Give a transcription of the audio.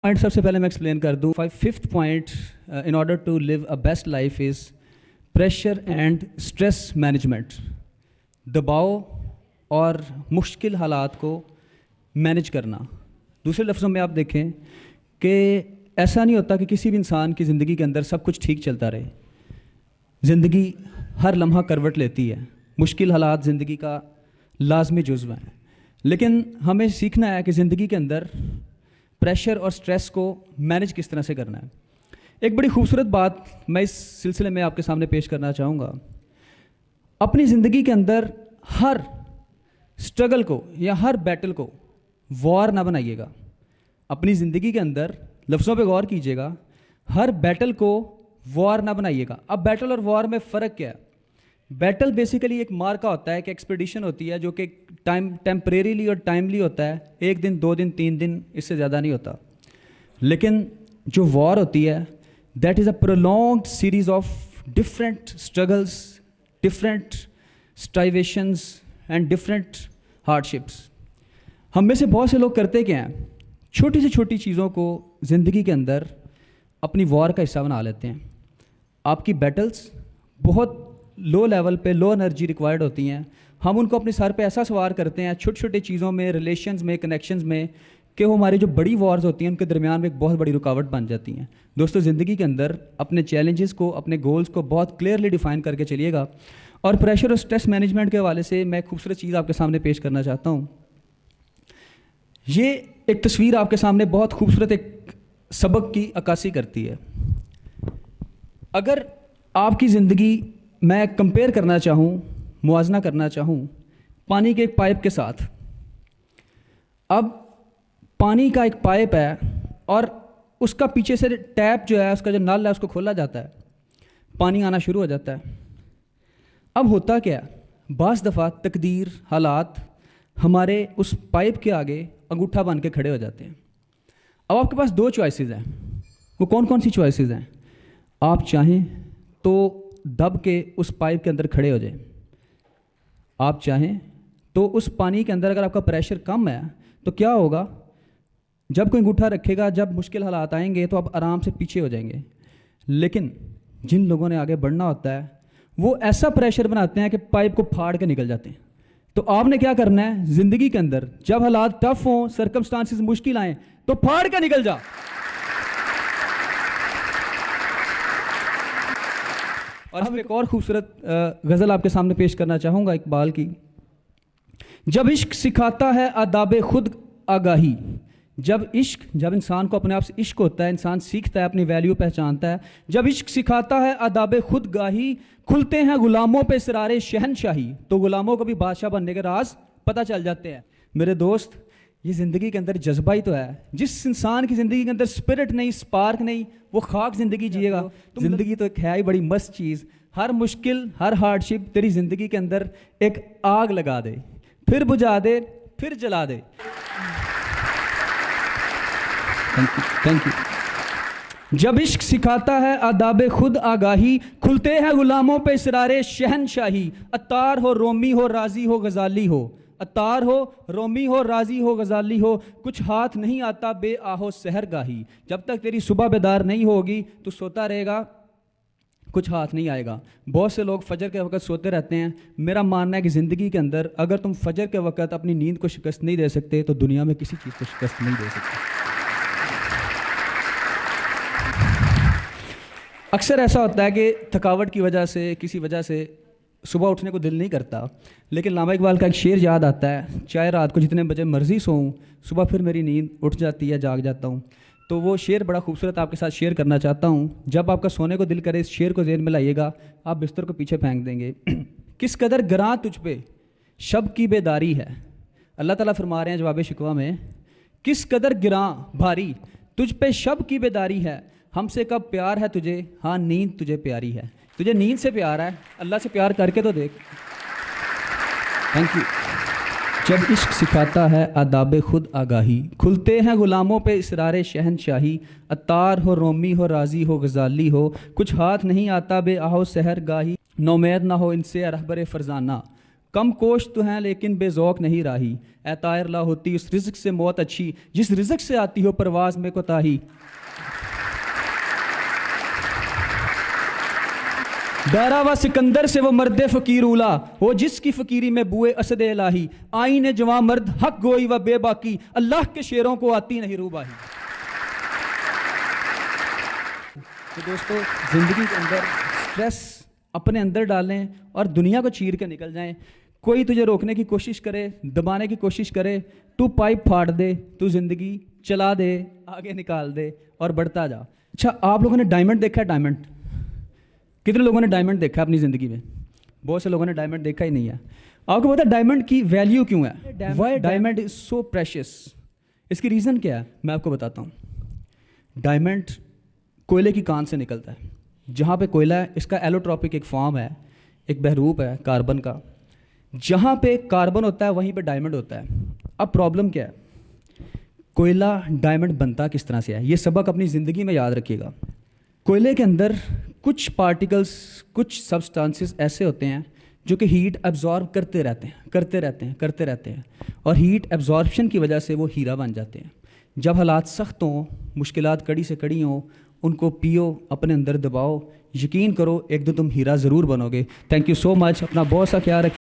Point سب سے پہلے میں ایکسپلین کر دوں. Fifth point in order to live a best life is pressure and stress management. دباؤ اور مشکل حالات کو مینج کرنا. دوسرے لفظوں میں آپ دیکھیں کہ ایسا نہیں ہوتا کہ کسی بھی انسان کی زندگی کے اندر سب کچھ ٹھیک چلتا رہے. زندگی ہر لمحہ کروٹ لیتی ہے. مشکل حالات زندگی کا لازمی جزو ہیں, لیکن ہمیں سیکھنا ہے کہ زندگی کے اندر پریشر اور سٹریس کو مینج کس طرح سے کرنا ہے. ایک بڑی خوبصورت بات میں اس سلسلے میں آپ کے سامنے پیش کرنا چاہوں گا. اپنی زندگی کے اندر ہر سٹرگل کو یا ہر بیٹل کو وار نہ بنائیے گا. اپنی زندگی کے اندر لفظوں پہ غور کیجیے گا. ہر بیٹل کو وار نہ بنائیے گا. اب بیٹل اور وار میں فرق کیا ہے؟ بیٹل بیسیکلی ایک مارکا ہوتا ہے, ایک ایکسپیڈیشن ہوتی ہے جو کہ ٹیمپریریلی اور ٹائملی ہوتا ہے. 1 دن 2 دن 3 دن اس سے زیادہ نہیں ہوتا. لیکن جو وار ہوتی ہے that is a prolonged series of different struggles, different situations and different hardships. ہم میں سے بہت سے لوگ کرتے کیا ہیں, چھوٹی سے چھوٹی چیزوں کو زندگی کے اندر اپنی وار کا حصہ بنا لیتے ہیں. آپ کی بیٹلز بہت لو لیول پہ, لو انرجی ریکوائرڈ ہوتی ہیں. ہم ان کو اپنے سر پہ ایسا سوار کرتے ہیں چھوٹی چھوٹی چیزوں میں, ریلیشنز میں, کنیکشنز میں, کہ وہ ہماری جو بڑی وارز ہوتی ہیں ان کے درمیان میں ایک بہت بڑی رکاوٹ بن جاتی ہیں. دوستو, زندگی کے اندر اپنے چیلنجز کو, اپنے گولز کو بہت کلیئرلی ڈیفائن کر کے چلیے گا. اور پریشر اور اسٹریس مینجمنٹ کے حوالے سے میں ایک خوبصورت چیز آپ کے سامنے پیش کرنا چاہتا ہوں. یہ ایک تصویر آپ کے سامنے بہت خوبصورت ایک سبق کی عکاسی کرتی ہے. اگر آپ کی زندگی میں کمپیئر کرنا چاہوں, موازنہ کرنا چاہوں پانی کے ایک پائپ کے ساتھ. اب پانی کا ایک پائپ ہے اور اس کا پیچھے سے ٹیپ جو ہے, اس کا جو نل ہے, اس کو کھولا جاتا ہے, پانی آنا شروع ہو جاتا ہے. اب ہوتا کیا ہے, بعض دفعہ تقدیر, حالات ہمارے اس پائپ کے آگے انگوٹھا بن کے کھڑے ہو جاتے ہیں. اب آپ کے پاس 2 چوائسیز ہیں. وہ کون کون سی چوائسیز ہیں؟ آپ چاہیں تو دب کے اس پائپ کے اندر کھڑے ہو جائیں. آپ چاہیں تو اس پانی کے اندر اگر آپ کا پریشر کم ہے تو کیا ہوگا, جب کوئی انگوٹھا رکھے گا, جب مشکل حالات آئیں گے تو آپ آرام سے پیچھے ہو جائیں گے. لیکن جن لوگوں نے آگے بڑھنا ہوتا ہے وہ ایسا پریشر بناتے ہیں کہ پائپ کو پھاڑ کے نکل جاتے ہیں. تو آپ نے کیا کرنا ہے زندگی کے اندر, جب حالات ٹف ہوں, سرکمسٹانسز مشکل آئیں, تو پھاڑ کے نکل جا. اور اب ایک اور خوبصورت غزل آپ کے سامنے پیش کرنا چاہوں گا اقبال کی. جب عشق سکھاتا ہے آداب خود آگاہی. جب انسان کو اپنے آپ سے عشق ہوتا ہے, انسان سیکھتا ہے, اپنی ویلیو پہچانتا ہے. جب عشق سکھاتا ہے آداب خود گاہی, کھلتے ہیں غلاموں پہ اسرار شہنشاہی. تو غلاموں کو بھی بادشاہ بننے کے راز پتہ چل جاتے ہیں. میرے دوست, یہ زندگی کے اندر جذبہ ہی تو ہے. جس انسان کی زندگی کے اندر اسپرٹ نہیں, اسپارک نہیں, وہ خاک زندگی جیے گا. زندگی تو ایک ہے ہی بڑی مست چیز. ہر مشکل, ہر ہارڈ شپ تیری زندگی کے اندر ایک آگ لگا دے, پھر بجھا دے, پھر جلا دے. Thank you. جب عشق سکھاتا ہے آداب خود آگاہی, کھلتے ہیں غلاموں پہ اسرار شہنشاہی. عطار ہو, رومی ہو, راضی ہو, غزالی ہو. عطار ہو, رومی ہو, راضی ہو, غزالی ہو. کچھ ہاتھ نہیں آتا بے آہو سحر گاہی. جب تک تیری صبح بیدار نہیں ہوگی تو سوتا رہے گا, کچھ ہاتھ نہیں آئے گا. بہت سے لوگ فجر کے وقت سوتے رہتے ہیں. میرا ماننا ہے کہ زندگی کے اندر اگر تم فجر کے وقت اپنی نیند کو شکست نہیں دے سکتے تو دنیا میں کسی چیز کو شکست نہیں دے سکتے. اکثر ایسا ہوتا ہے کہ تھکاوٹ کی وجہ سے, کسی وجہ سے صبح اٹھنے کو دل نہیں کرتا. لیکن علامہ اقبال کا ایک شعر یاد آتا ہے, چاہے رات کو جتنے بجے مرضی سوؤں, صبح پھر میری نیند اٹھ جاتی ہے, جاگ جاتا ہوں. تو وہ شعر بڑا خوبصورت آپ کے ساتھ شیئر کرنا چاہتا ہوں. جب آپ کا سونے کو دل کرے, اس شعر کو ذہن میں لائیے گا, آپ بستر کو پیچھے پھینک دیں گے. کس قدر گراں تجھ پہ شب کی بیداری ہے. اللہ تعالیٰ فرما رہے ہیں جواب شکوہ میں, کس قدر گراں بھاری تجھ پہ شب کی بیداری ہے. ہم سے کب پیار ہے تجھے, ہاں نیند تجھے پیاری ہے. تجھے نیند سے پیار ہے, اللہ سے پیار کر کے تو دیکھ. Thank you. جب عشق سکھاتا ہے آداب خود آگاہی, کھلتے ہیں غلاموں پہ اسرار شہنشاہی. عطار ہو, رومی ہو, راضی ہو, غزالی ہو. کچھ ہاتھ نہیں آتا بے آہو سحر گاہی. نومید نہ ہو ان سے رہبر فرزانہ, کم کوش تو ہیں لیکن بے ذوق نہیں راہی، اے طائر لا ہوتی اس رزق سے موت اچھی، جس رزق سے آتی ہو پرواز میں کوتاہی۔ ڈارا و سکندر سے وہ مرد فقیر اولا، ہو جس کی فقیری میں بوئے اسد الہی، آئین جواں مرد حق گوئی و بے باکی، اللہ کے شیروں کو آتی نہیں روباہی۔ تو دوستو زندگی کے اندر سٹریس اپنے اندر ڈالیں اور دنیا کو چیر کے نکل جائیں۔ کوئی تجھے روکنے کی کوشش کرے، دبانے کی کوشش کرے، تو پائپ پھاڑ دے، تو زندگی چلا دے، آگے نکال دے اور بڑھتا جا۔ اچھا، آپ لوگوں نے ڈائمنڈ دیکھا ہے؟ ڈائمنڈ کتنے لوگوں نے ڈائمنڈ دیکھا ہے اپنی زندگی میں؟ بہت سے لوگوں نے ڈائمنڈ دیکھا ہی نہیں ہے۔ آپ کو پتا ہے ڈائمنڈ کی ویلیو کیوں ہے؟ Y diamond is so precious? اس کی ریزن کیا ہے میں آپ کو بتاتا ہوں۔ ڈائمنڈ کوئلے کی کان سے نکلتا ہے۔ جہاں پہ کوئلہ ہے اس کا ایلوٹروپک ایک فارم ہے، ایک بحروپ ہے کاربن کا، جہاں پہ کاربن ہوتا ہے وہیں پہ ڈائمنڈ ہوتا ہے۔ اب پرابلم کیا ہے؟ کوئلہ ڈائمنڈ بنتا کس طرح سے ہے، یہ سبق اپنی زندگی میں یاد رکھیے گا۔ کوئلے کے اندر کچھ پارٹیکلز، کچھ سبسٹانسز ایسے ہوتے ہیں جو کہ ہیٹ ایبزارب کرتے رہتے ہیں اور ہیٹ ایبزارپشن کی وجہ سے وہ ہیرا بن جاتے ہیں۔ جب حالات سخت ہوں، مشکلات کڑی سے کڑی ہوں، ان کو پیو، اپنے اندر دباؤ، یقین کرو ایک دن تم ہیرا ضرور بنو گے۔ تھینک یو سو مچ، اپنا بہت سا خیال رکھیں۔